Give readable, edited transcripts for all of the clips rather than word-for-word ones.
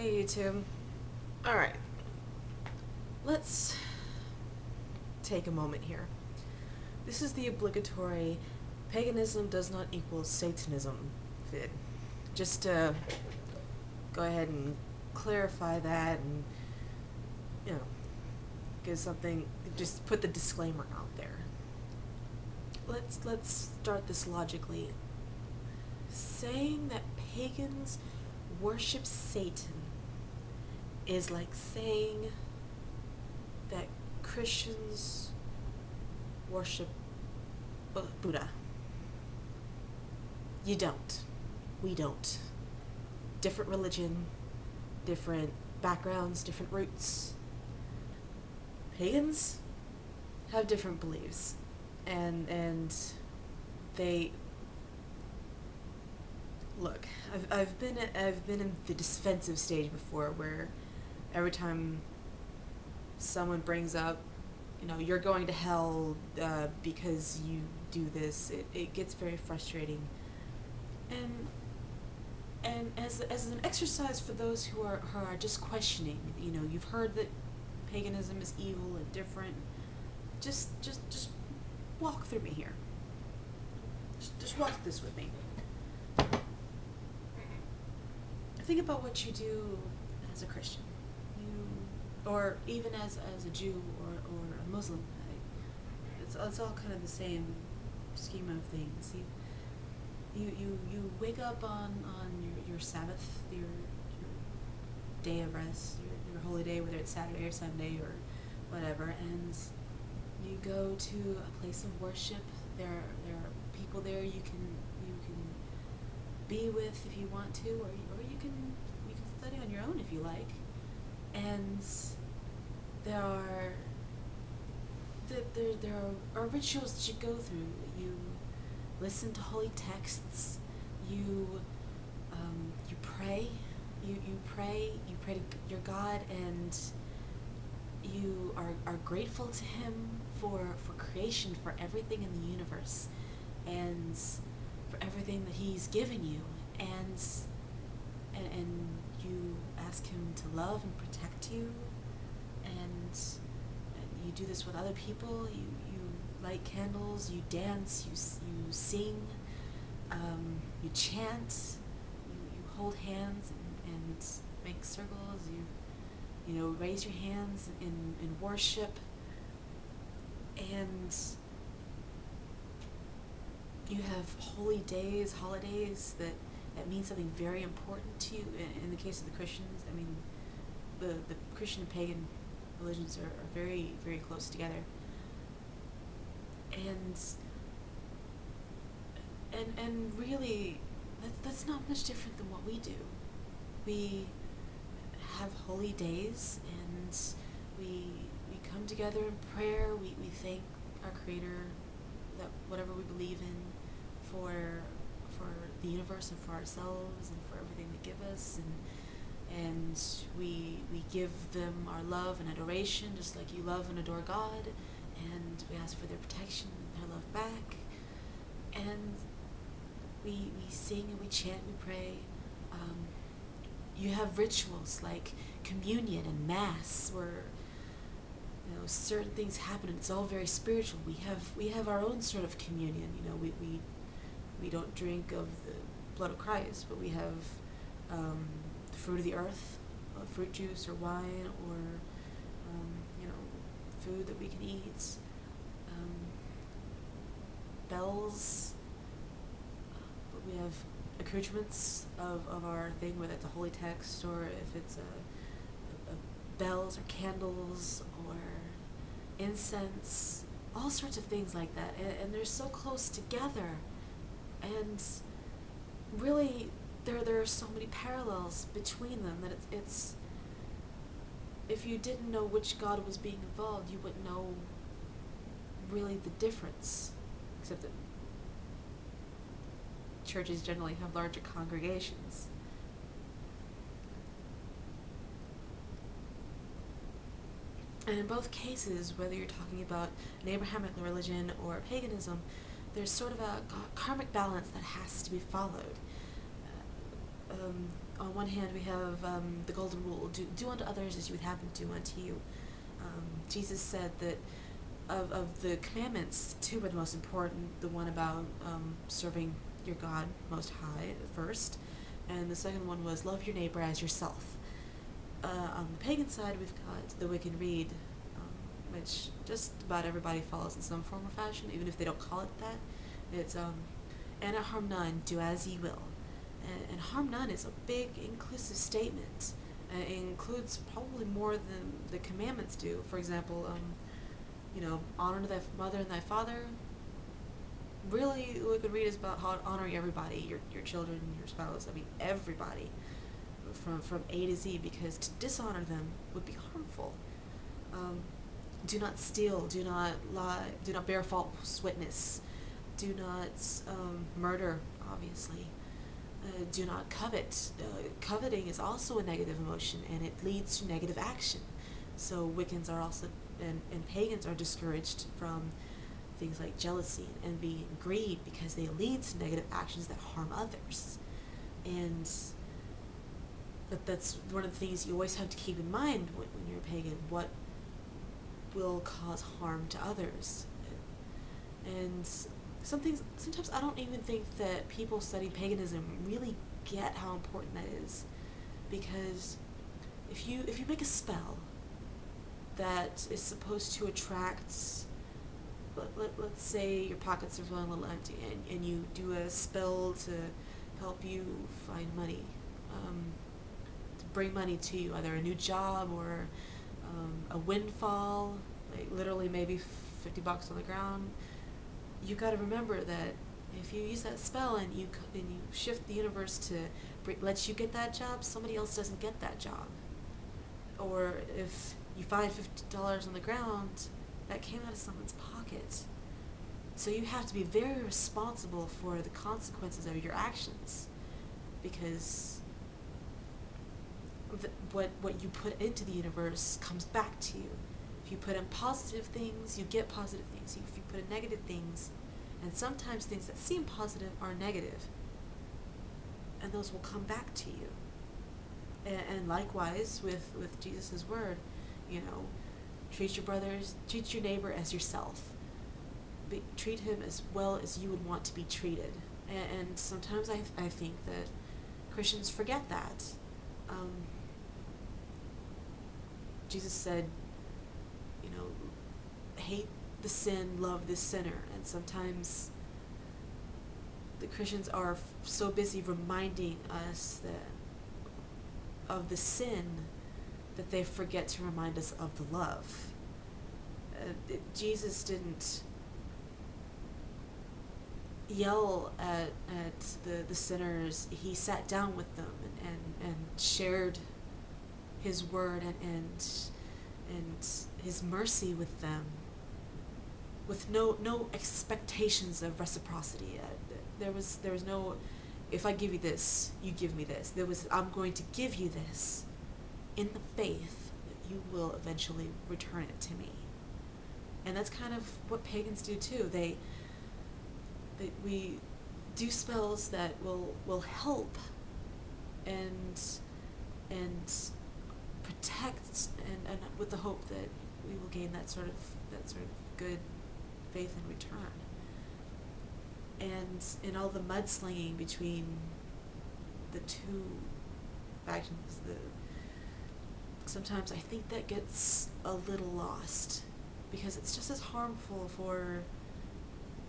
Hey YouTube. Alright, let's take a moment here. This is the obligatory paganism does not equal Satanism vid. Just to go ahead and clarify that and, give something, just put the disclaimer out there. Let's start this logically. Saying that pagans worship Satan is like saying that Christians worship Buddha. You don't. We don't. Different religion, different backgrounds, different roots. Pagans have different beliefs, and they look. I've been in the defensive stage before, where every time someone brings up, you're going to hell because you do this, it gets very frustrating. And as an exercise for those who are just questioning, you've heard that paganism is evil and different. Just walk through me here. Just walk this with me. Think about what you do as a Christian, or even as a Jew or a Muslim. It's all kind of the same scheme of things. You wake up on your Sabbath, your day of rest, your holy day, whether it's Saturday or Sunday or whatever, and you go to a place of worship. There are people there you can be with if you want to, or you can study on your own if you like. And there are rituals that you go through. You listen to holy texts. You pray. You pray to your God, and you are grateful to Him for creation, for everything in the universe, and for everything that He's given you, and you ask Him to love and protect you, and you do this with other people. You light candles, you dance, you sing, you chant, you hold hands and make circles. You raise your hands in worship, and you have holy days, holidays that mean something very important to you. In the case of the Christians, the Christian and pagan religions are very, very close together. And really, that's not much different than what we do. We have holy days, and we come together in prayer. We thank our Creator, that whatever we believe in, for the universe and for ourselves and for everything they give us, and we give them our love and adoration, just like you love and adore God, and we ask for their protection and their love back, and we sing and we chant, we pray. You have rituals like communion and mass, where certain things happen, and it's all very spiritual. We have our own sort of communion. We don't drink of the blood of Christ, but we have the fruit of the earth, fruit juice or wine, or food that we can eat, bells. But we have accoutrements of our thing, whether it's a holy text or if it's a bells or candles or incense, all sorts of things like that, and they're so close together. And really, there are so many parallels between them that it's if you didn't know which god was being involved, you wouldn't know really the difference, except that churches generally have larger congregations. And in both cases, whether you're talking about an Abrahamic religion or paganism, there's sort of a karmic balance that has to be followed. on one hand, we have the golden rule: do unto others as you would have them do unto you. Jesus said that of the commandments, two were the most important. The one about serving your God Most High first, and the second one was love your neighbor as yourself. On the pagan side, we've got the wicked reed, which just about everybody follows in some form or fashion, even if they don't call it that. It's and harm none, do as ye will. And harm none is a big inclusive statement. It includes probably more than the commandments do. For example, honor thy mother and thy father. Really, we could read is about honoring everybody, your children, your spouse. I mean, everybody, from A to Z, because to dishonor them would be harmful. Do not steal. Do not lie. Do not bear false witness. Do not murder. Obviously. Do not covet. Coveting is also a negative emotion, and it leads to negative action. So Wiccans are also, and pagans are discouraged from things like jealousy, envy, and greed, because they lead to negative actions that harm others. And that's one of the things you always have to keep in mind when you're a pagan. What will cause harm to others? And sometimes I don't even think that people studying paganism really get how important that is, because if you make a spell that is supposed to attract, let's say your pockets are feeling a little empty, and you do a spell to help you find money, to bring money to you, either a new job or a windfall, like literally maybe $50 on the ground. You got to remember that if you use that spell and you shift the universe to let you get that job, somebody else doesn't get that job. Or if you find $50 on the ground, that came out of someone's pocket. So you have to be very responsible for the consequences of your actions, because what you put into the universe comes back to you. If you put in positive things, you get positive things. If you put in negative things, and sometimes things that seem positive are negative, and those will come back to you. And likewise with Jesus' word, treat your neighbor as yourself. Treat him as well as you would want to be treated. And sometimes I think that Christians forget that. Jesus said, hate the sin, love the sinner. And sometimes the Christians are so busy reminding us of the sin that they forget to remind us of the love. Jesus didn't yell at the sinners. He sat down with them and shared his word and his mercy with them, with no expectations of reciprocity. There was no, if I give you this, you give me this. There was, I'm going to give you this in the faith that you will eventually return it to me. And that's kind of what pagans do too. We do spells that will help and protect, and with the hope that we will gain that sort of good faith in return. And in all the mudslinging between the two factions, sometimes I think that gets a little lost, because it's just as harmful for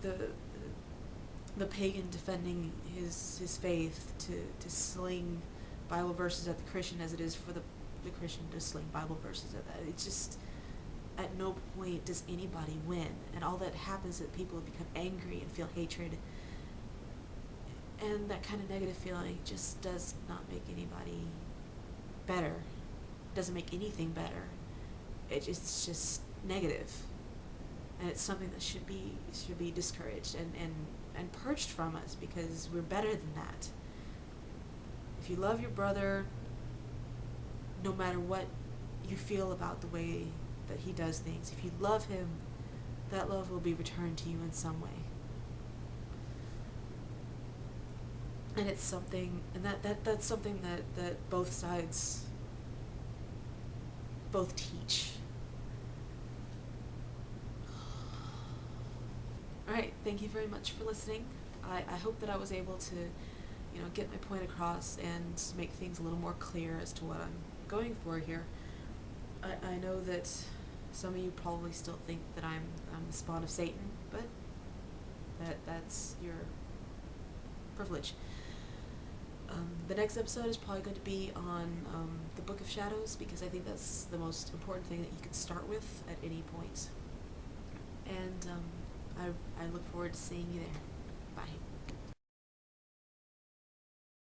the pagan defending his faith to sling Bible verses at the Christian as it is for the Christian to sling Bible verses at that. It's just, at no point does anybody win, and all that happens is that people become angry and feel hatred, and that kind of negative feeling just does not make anybody better. It doesn't make anything better. It's just negative, and it's something that should be discouraged and purged from us, because we're better than that. If you love your brother, no matter what you feel about the way that he does things, if you love him, that love will be returned to you in some way. And it's something, and that's something that both sides both teach. Alright, thank you very much for listening. I hope that I was able to, get my point across and make things a little more clear as to what I'm going for here. I know that some of you probably still think that I'm the spawn of Satan, but that's your privilege. The next episode is probably going to be on the Book of Shadows, because I think that's the most important thing that you can start with at any point. And I look forward to seeing you there. Bye.